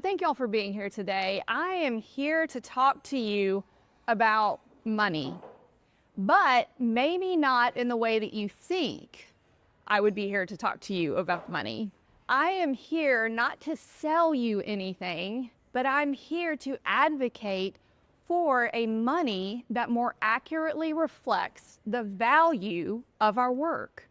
Thank y'all for being here today. I am here to talk to you about money, but maybe not in the way that you think I would be here to talk to you about money. I am here not to sell you anything, but I'm here to advocate for a money that more accurately reflects the value of our work.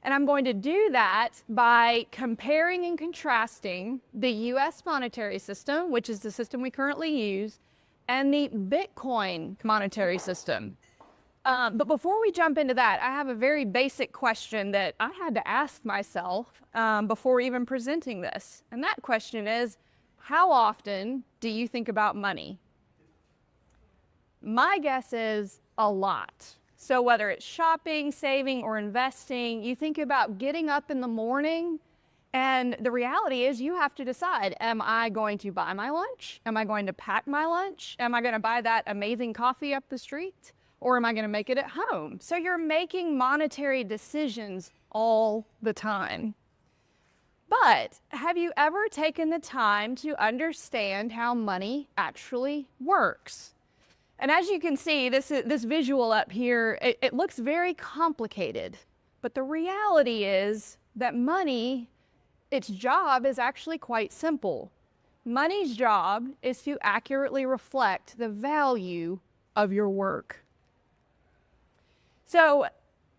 And I'm going to do that by comparing and contrasting the US monetary system, which is the system we currently use, and the Bitcoin monetary system. But before we jump into that, I have a very basic question that I had to ask myself before even presenting this. And that question is, how often do you think about money? My guess is a lot. So whether it's shopping, saving, or investing, you think about getting up in the morning, and the reality is you have to decide, am I going to buy my lunch? Am I going to pack my lunch? Am I going to buy that amazing coffee up the street? Or am I going to make it at home? So you're making monetary decisions all the time. But have you ever taken the time to understand how money actually works? And as you can see, this visual up here, it looks very complicated. But the reality is that money, its job is actually quite simple. Money's job is to accurately reflect the value of your work. So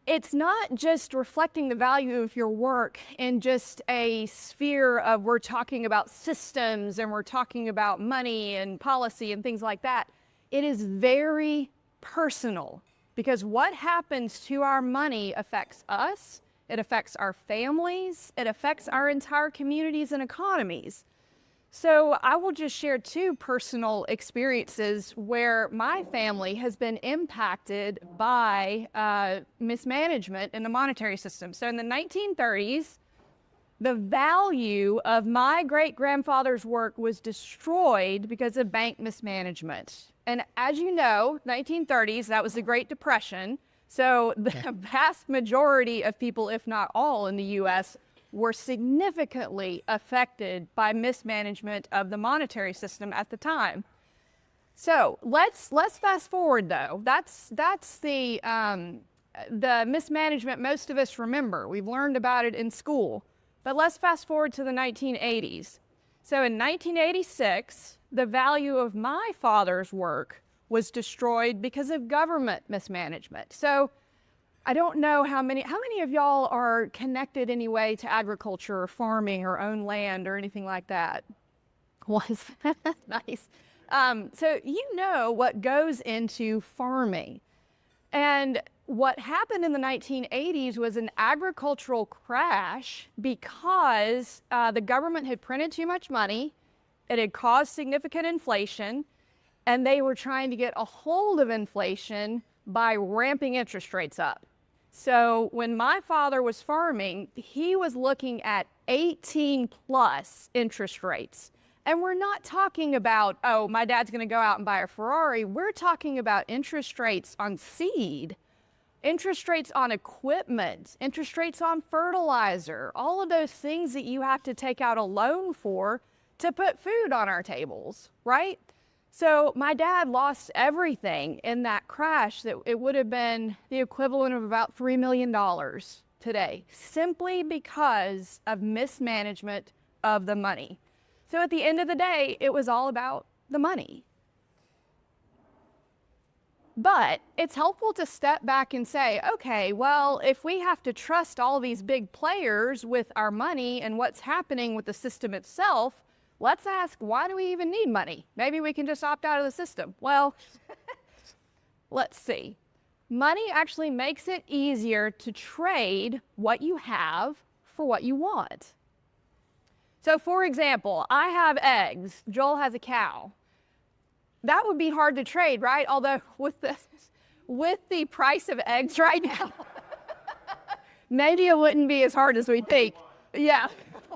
it's not just reflecting the value of your work in just a sphere of we're talking about systems and we're talking about money and policy and things like that. It is very personal because what happens to our money affects us, it affects our families, it affects our entire communities and economies. So I will just share two personal experiences where my family has been impacted by mismanagement in the monetary system. So in the 1930s, the value of my great-grandfather's work was destroyed because of bank mismanagement. And as you know, 1930s, that was the Great Depression. So the vast majority of people, if not all in the US, were significantly affected by mismanagement of the monetary system at the time. So let's fast forward though. That's the mismanagement most of us remember. We've learned about it in school. But let's fast forward to the 1980s. So in 1986, the value of my father's work was destroyed because of government mismanagement. So I don't know how many of y'all are connected anyway to agriculture or farming or own land or anything like that? Was nice. So you know what goes into farming. And what happened in the 1980s was an agricultural crash because the government had printed too much money, it had caused significant inflation, and they were trying to get a hold of inflation by ramping interest rates up. So when my father was farming, he was looking at 18 plus interest rates. And we're not talking about, oh, my dad's going to go out and buy a Ferrari. We're talking about interest rates on seed, interest rates on equipment, interest rates on fertilizer, all of those things that you have to take out a loan for to put food on our tables, right? So my dad lost everything in that crash. That it would have been the equivalent of about $3 million today, simply because of mismanagement of the money. So at the end of the day, it was all about the money. But it's helpful to step back and say, okay, well, if we have to trust all these big players with our money and what's happening with the system itself, let's ask, why do we even need money? Maybe we can just opt out of the system. Well, let's see. Money actually makes it easier to trade what you have for what you want. So for example, I have eggs, Joel has a cow. That would be hard to trade, right? Although with the price of eggs right now, maybe it wouldn't be as hard as we think. Yeah,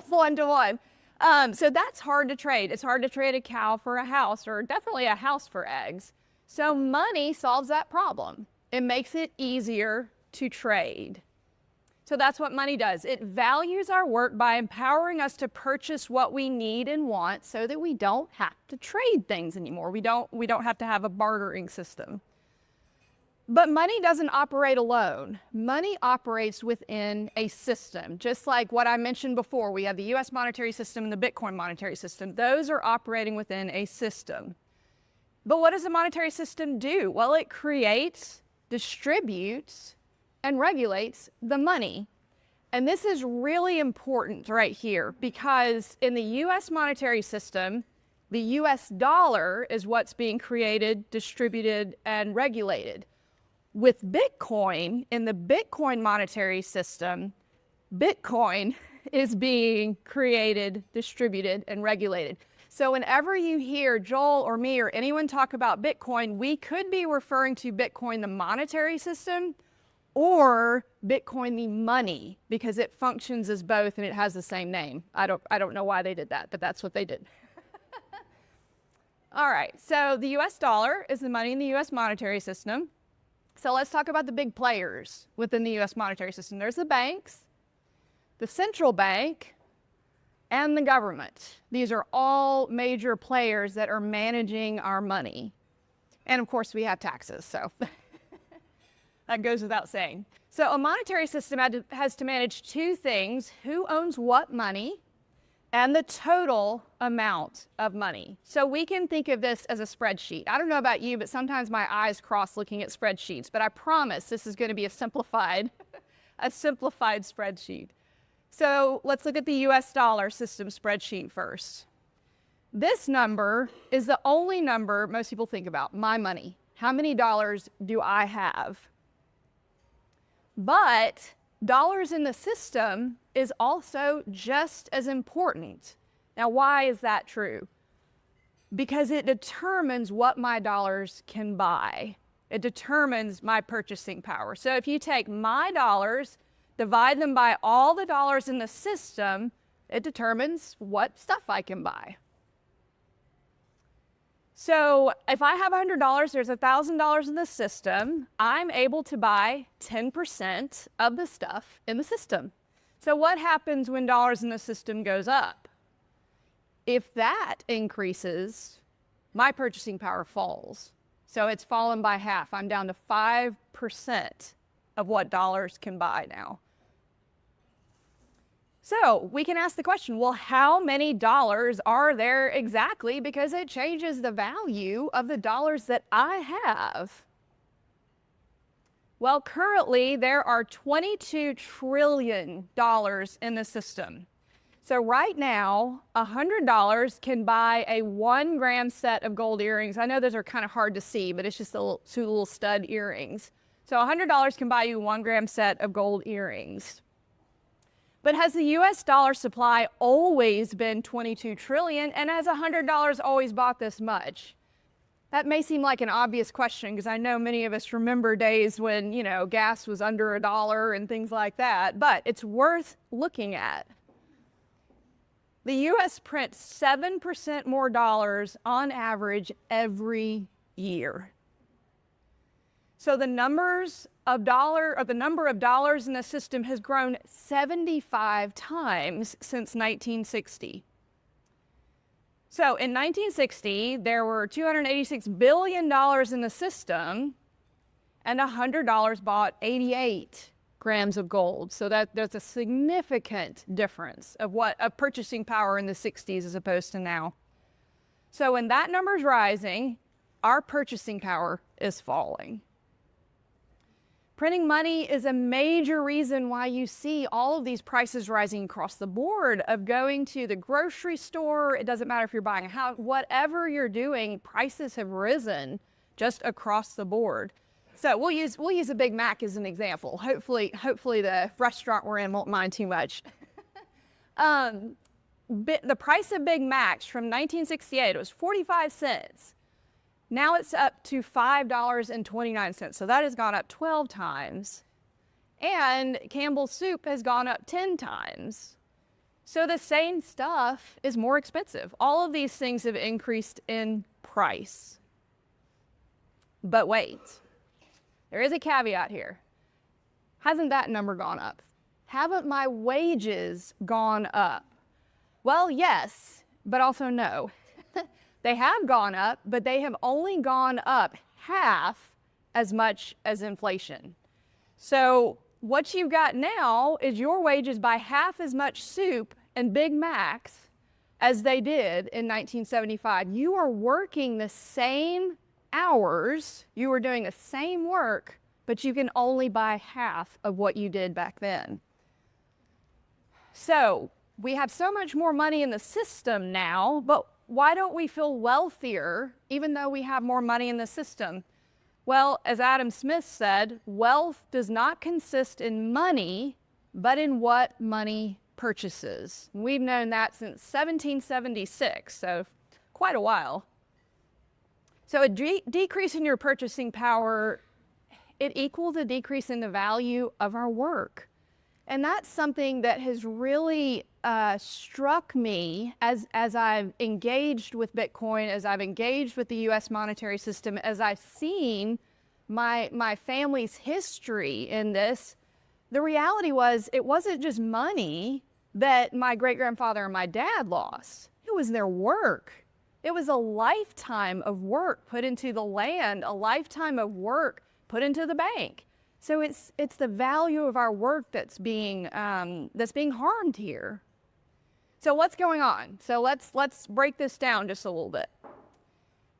1 to 1. So that's hard to trade. It's hard to trade a cow for a house, or definitely a house for eggs. So money solves that problem. It makes it easier to trade. So that's what money does. It values our work by empowering us to purchase what we need and want so that we don't have to trade things anymore. We don't have to have a bartering system. But money doesn't operate alone. Money operates within a system. Just like what I mentioned before, we have the US monetary system and the Bitcoin monetary system. Those are operating within a system. But what does the monetary system do? Well, it creates, distributes, and regulates the money. And this is really important right here because in the US monetary system, the US dollar is what's being created, distributed, and regulated. With Bitcoin, in the Bitcoin monetary system, Bitcoin is being created, distributed, and regulated. So whenever you hear Joel or me or anyone talk about Bitcoin, we could be referring to Bitcoin, the monetary system, or Bitcoin, the money, because it functions as both and it has the same name. I don't know why they did that, but that's what they did. All right, so the US dollar is the money in the US monetary system. So let's talk about the big players within the US monetary system. There's the banks, the central bank, and the government. These are all major players that are managing our money. And of course, we have taxes, so that goes without saying. So a monetary system has to manage two things: who owns what money and the total amount of money. So we can think of this as a spreadsheet. I don't know about you, but sometimes my eyes cross looking at spreadsheets, but I promise this is going to be a simplified spreadsheet. So let's look at the US dollar system spreadsheet first. This number is the only number most people think about, my money. How many dollars do I have? But dollars in the system is also just as important. Now, why is that true? Because it determines what my dollars can buy. It determines my purchasing power. So if you take my dollars, divide them by all the dollars in the system, it determines what stuff I can buy. So if I have $100, there's $1,000 in the system, I'm able to buy 10% of the stuff in the system. So what happens when dollars in the system goes up? If that increases, my purchasing power falls. So it's fallen by half. I'm down to 5% of what dollars can buy now. So we can ask the question, well, how many dollars are there exactly? Because it changes the value of the dollars that I have. Well, currently there are $22 trillion in the system. So right now, $100 can buy a 1 gram set of gold earrings. I know those are kind of hard to see, but it's just two little stud earrings. So $100 can buy you 1 gram set of gold earrings. But has the US dollar supply always been 22 trillion, and has $100 always bought this much? That may seem like an obvious question because I know many of us remember days when, gas was under $1 and things like that, but it's worth looking at. The US prints 7% more dollars on average every year. So the number of dollars in the system has grown 75 times since 1960. So in 1960, there were $286 billion in the system, and $100 bought 88 grams of gold. So there's a significant difference of purchasing power in the 60s as opposed to now. So when that number's rising, our purchasing power is falling. Printing money is a major reason why you see all of these prices rising across the board of going to the grocery store. It doesn't matter if you're buying a house, whatever you're doing, prices have risen just across the board. So we'll use a Big Mac as an example. Hopefully the restaurant we're in won't mind too much. The price of Big Macs from 1968, it was 45 cents. Now it's up to $5.29, so that has gone up 12 times. And Campbell's soup has gone up 10 times. So the same stuff is more expensive. All of these things have increased in price. But wait, there is a caveat here. Hasn't that number gone up? haven't my wages gone up? Well, yes, but also no. They have gone up, but they have only gone up half as much as inflation. So what you've got now is your wages buy half as much soup and Big Macs as they did in 1975. You are working the same hours, you are doing the same work, but you can only buy half of what you did back then. So we have so much more money in the system now, but why don't we feel wealthier even though we have more money in the system? Well, as Adam Smith said, wealth does not consist in money, but in what money purchases. We've known that since 1776, so quite a while. So a decrease in your purchasing power, it equals a decrease in the value of our work. And that's something that has really struck me as I've engaged with Bitcoin, as I've engaged with the US monetary system, as I've seen my family's history in this. The reality was, it wasn't just money that my great-grandfather and my dad lost. It was their work. It was a lifetime of work put into the land, a lifetime of work put into the bank. So it's the value of our work that's being harmed here. So what's going on? So let's break this down just a little bit.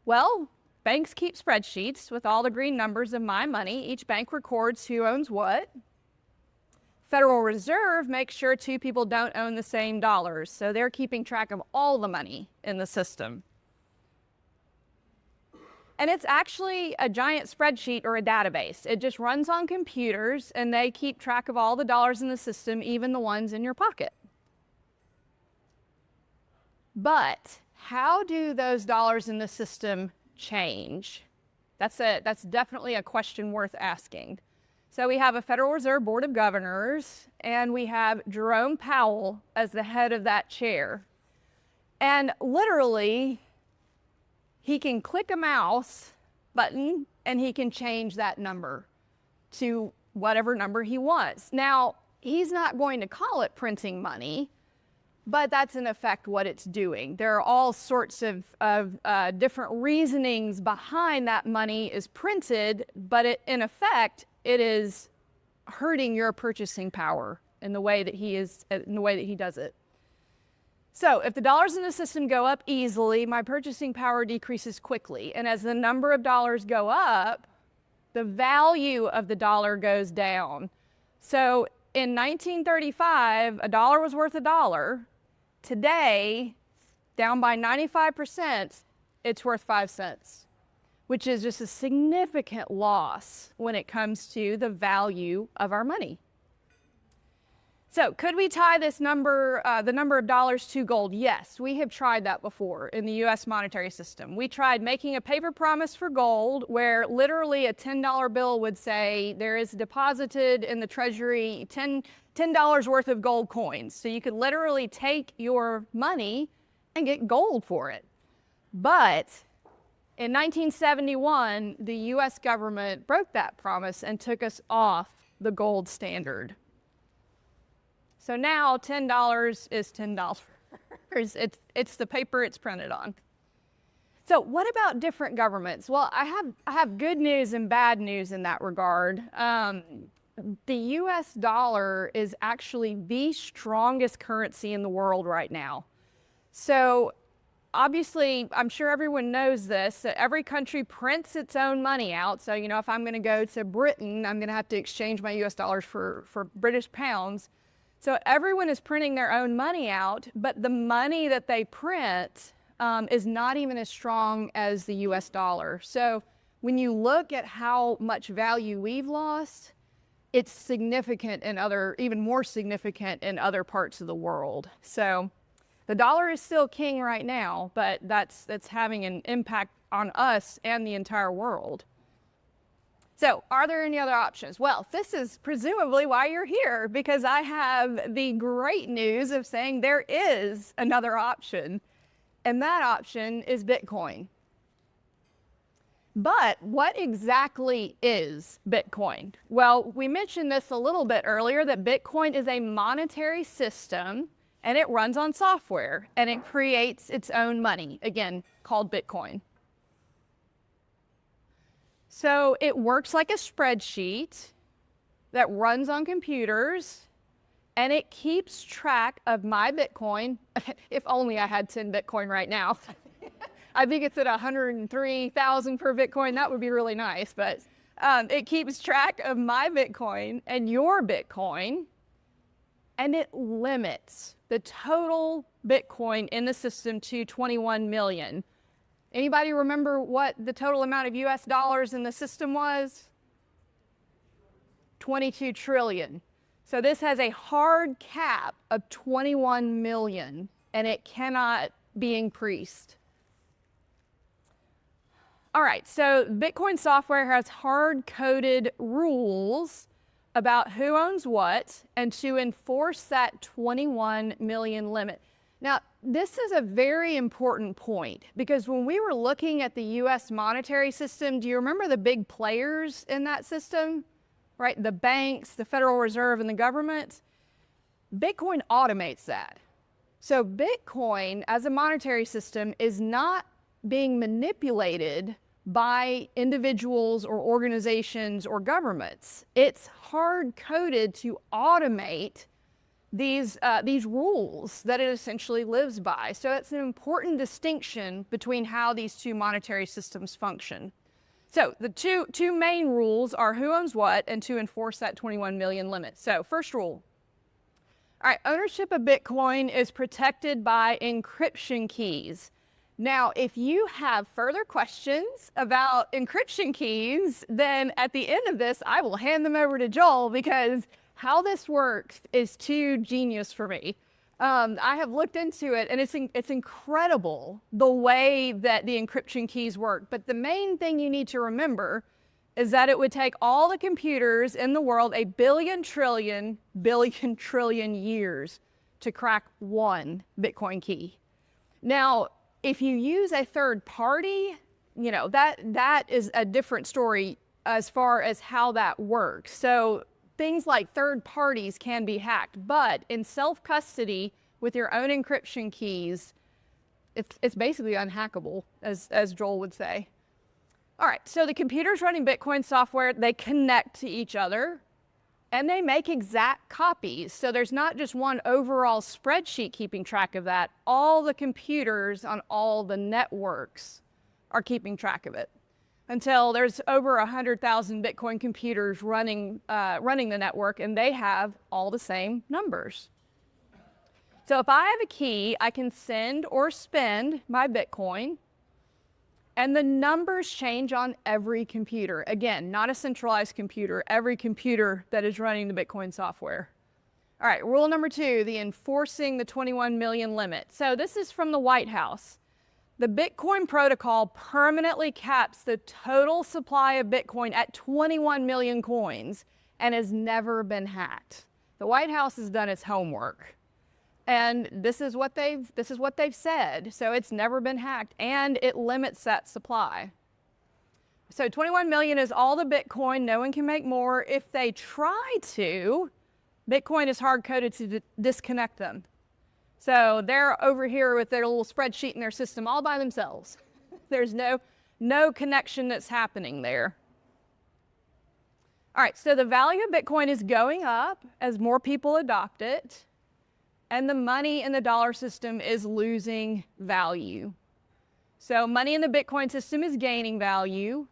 Well, banks keep spreadsheets with all the green numbers of my money. Each bank records who owns what. Federal Reserve makes sure two people don't own the same dollars. So they're keeping track of all the money in the system. And it's actually a giant spreadsheet or a database. It just runs on computers, and they keep track of all the dollars in the system, even the ones in your pocket. But how do those dollars in the system change? That's definitely a question worth asking. So we have a Federal Reserve Board of Governors, and we have Jerome Powell as the head of that chair. And literally, he can click a mouse button and he can change that number to whatever number he wants. Now, he's not going to call it printing money, but that's in effect what it's doing. There are all sorts of different reasonings behind that money is printed, but in effect, it is hurting your purchasing power in the way that he does it. So if the dollars in the system go up easily, my purchasing power decreases quickly. And as the number of dollars go up, the value of the dollar goes down. So in 1935, a dollar was worth $1. Today, down by 95%, it's worth 5 cents, which is just a significant loss when it comes to the value of our money. So could we tie this number, the number of dollars to gold? Yes, we have tried that before in the US monetary system. We tried making a paper promise for gold where literally a $10 bill would say there is deposited in the treasury $10 worth of gold coins. So you could literally take your money and get gold for it. But in 1971, the US government broke that promise and took us off the gold standard. So now $10 is $10. It's the paper it's printed on. So what about different governments? Well, I have good news and bad news in that regard. The US dollar is actually the strongest currency in the world right now. So obviously, I'm sure everyone knows this, that every country prints its own money out. So, you know, if I'm going to go to Britain, I'm going to have to exchange my US dollars for British pounds. So everyone is printing their own money out, but the money that they print is not even as strong as the US dollar. So when you look at how much value we've lost, it's significant in even more significant in other parts of the world. So the dollar is still king right now, but that's having an impact on us and the entire world. So are there any other options? Well, this is presumably why you're here, because I have the great news of saying there is another option, and that option is Bitcoin. But what exactly is Bitcoin? Well, we mentioned this a little bit earlier, that Bitcoin is a monetary system and it runs on software and it creates its own money, again, called Bitcoin. So it works like a spreadsheet that runs on computers, and it keeps track of my Bitcoin. If only I had 10 Bitcoin right now. I think it's at 103,000 per Bitcoin. That would be really nice, but it keeps track of my Bitcoin and your Bitcoin, and it limits the total Bitcoin in the system to 21 million. Anybody remember what the total amount of US dollars in the system was? 22 trillion. So this has a hard cap of 21 million, and it cannot be increased. All right, so Bitcoin software has hard-coded rules about who owns what and to enforce that 21 million limit. Now, this is a very important point, because when we were looking at the US monetary system, do you remember the big players in that system? Right, the banks, the Federal Reserve, and the government? Bitcoin automates that. So Bitcoin as a monetary system is not being manipulated by individuals or organizations or governments. It's hard-coded to automate these rules that it essentially lives by. So it's an important distinction between how these two monetary systems function. So the two main rules are who owns what and to enforce that 21 million limit. So first rule. All right, ownership of Bitcoin is protected by encryption keys. Now, if you have further questions about encryption keys, then at the end of this, I will hand them over to Joel, because how this works is too genius for me. I have looked into it, and it's incredible the way that the encryption keys work. But the main thing you need to remember is that it would take all the computers in the world 1 billion trillion years to crack one Bitcoin key. Now, if you use a third party, you know, that is a different story as far as how that works. So things like third parties can be hacked, but in self-custody with your own encryption keys, it's basically unhackable, as Joel would say. All right, so the computers running Bitcoin software, they connect to each other, and they make exact copies. So there's not just one overall spreadsheet keeping track of that. All the computers on all the networks are keeping track of it, until there's over 100,000 Bitcoin computers running the network, and they have all the same numbers. So if I have a key, I can send or spend my Bitcoin, and the numbers change on every computer. Again, not a centralized computer, every computer that is running the Bitcoin software. All right, rule number 2, the enforcing the 21 million limit. So this is from the White House. The Bitcoin protocol permanently caps the total supply of Bitcoin at 21 million coins and has never been hacked. The White House has done its homework, and this is what they've said. So it's never been hacked, and it limits that supply. So 21 million is all the Bitcoin. No one can make more. If they try to, Bitcoin is hard-coded to disconnect them. So they're over here with their little spreadsheet in their system all by themselves. There's no connection that's happening there. All right, so the value of Bitcoin is going up as more people adopt it, and the money in the dollar system is losing value. So money in the Bitcoin system is gaining value,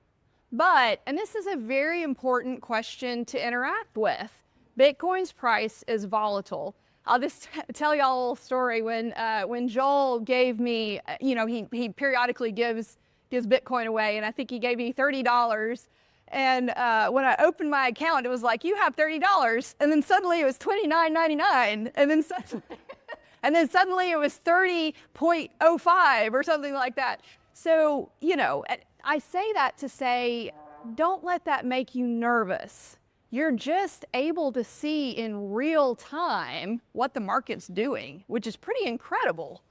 but, and this is a very important question to interact with, Bitcoin's price is volatile. I'll just tell y'all a little story. When Joel gave me, you know, he periodically gives Bitcoin away, and I think he gave me $30. And when I opened my account, it was like, you have $30, and then suddenly it was $29.99, and then suddenly it was 30.05 or something like that. So, you know, I say that to say, don't let that make you nervous. You're just able to see in real time what the market's doing, which is pretty incredible.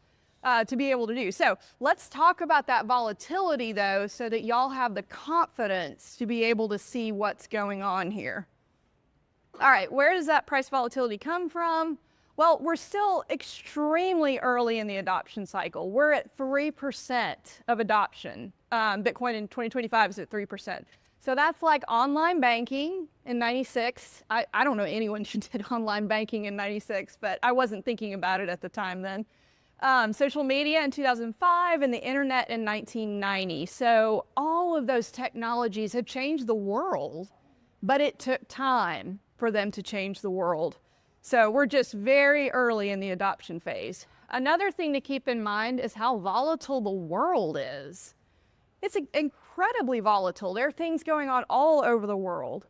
to be able to do. So let's talk about that volatility though, so that y'all have the confidence to be able to see what's going on here. All right, where does that price volatility come from? Well, we're still extremely early in the adoption cycle. We're at 3% of adoption. Bitcoin in 2025 is at 3%. So that's like online banking in 96. I don't know anyone who did online banking in 96, but I wasn't thinking about it at the time then. Social media in 2005 and the internet in 1990. So all of those technologies have changed the world, but it took time for them to change the world. So we're just very early in the adoption phase. Another thing to keep in mind is how volatile the world is. It's incredibly volatile. There are things going on all over the world.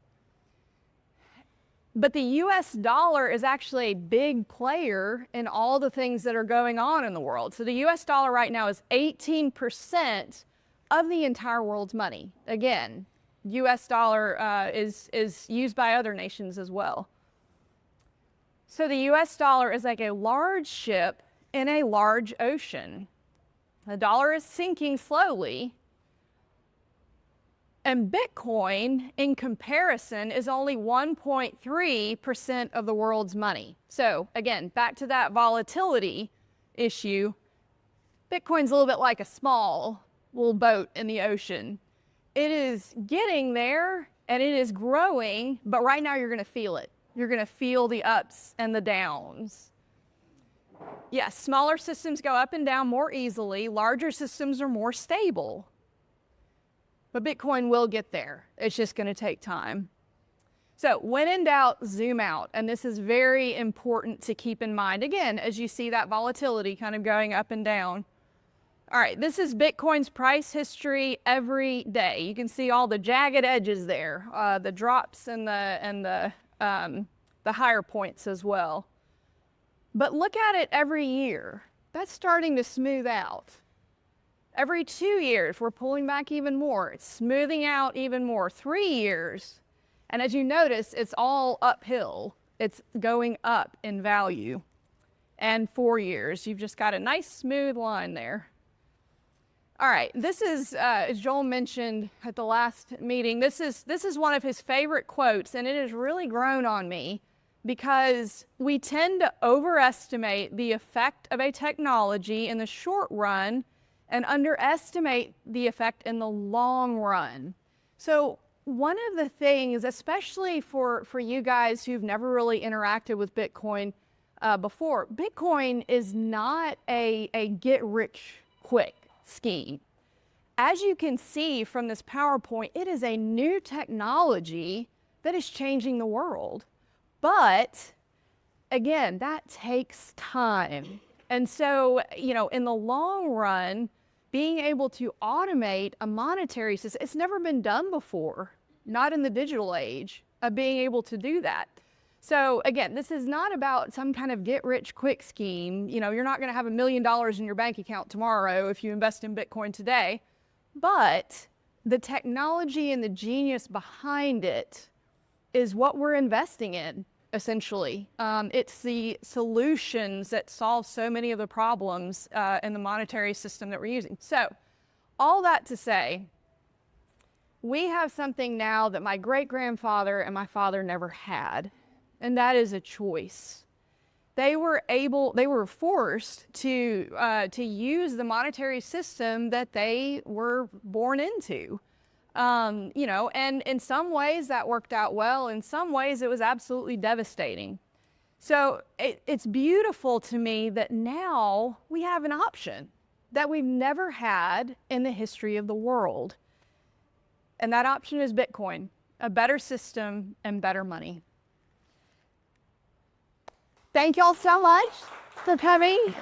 But the US dollar is actually a big player in all the things that are going on in the world. So the US dollar right now is 18% of the entire world's money. Again, US dollar is used by other nations as well. So the US dollar is like a large ship in a large ocean. The dollar is sinking slowly. And Bitcoin, in comparison, is only 1.3% of the world's money. So again, back to that volatility issue, Bitcoin's a little bit like a small little boat in the ocean. It is getting there and it is growing, but right now you're going to feel it. You're going to feel the ups and the downs. Yes, smaller systems go up and down more easily. Larger systems are more stable. But Bitcoin will get there. It's just going to take time. So when in doubt, zoom out. And this is very important to keep in mind. Again, as you see that volatility kind of going up and down. All right, this is Bitcoin's price history every day. You can see all the jagged edges there, the drops and the higher points as well. But look at it every year. That's starting to smooth out. Every 2 years, we're pulling back even more. It's smoothing out even more. 3 years, and as you notice, it's all uphill. It's going up in value. And 4 years, you've just got a nice smooth line there. All right, this is, as Joel mentioned at the last meeting, this is one of his favorite quotes, and it has really grown on me because we tend to overestimate the effect of a technology in the short run and underestimate the effect in the long run. So one of the things, especially for you guys who've never really interacted with Bitcoin before, Bitcoin is not a get-rich-quick scheme. As you can see from this PowerPoint, it is a new technology that is changing the world. But again, that takes time. And so, you know, in the long run, being able to automate a monetary system, it's never been done before, not in the digital age, of being able to do that. So again, this is not about some kind of get-rich-quick scheme. You know, you're not going to have $1 million in your bank account tomorrow if you invest in Bitcoin today. But the technology and the genius behind it is what we're investing in, essentially. It's the solutions that solve so many of the problems in the monetary system that we're using. So all that to say, we have something now that my great-grandfather and my father never had, and that is a choice. They were forced to use the monetary system that they were born into. You know, and in some ways that worked out well. In some ways it was absolutely devastating. So it's beautiful to me that now we have an option that we've never had in the history of the world. And that option is Bitcoin, a better system and better money. Thank y'all so much for coming.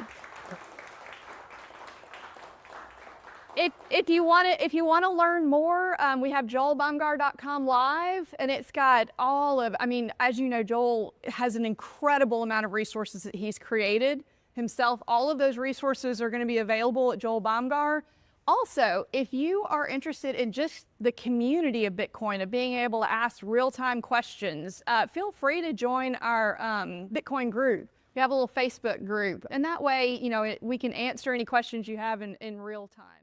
If you want to learn more, we have joelbaumgar.com live, and it's got all of, I mean, as you know, Joel has an incredible amount of resources that he's created himself. All of those resources are going to be available at Joel Baumgar. Also, if you are interested in just the community of Bitcoin, of being able to ask real-time questions, feel free to join our Bitcoin group. We have a little Facebook group, and that way, we can answer any questions you have in real time.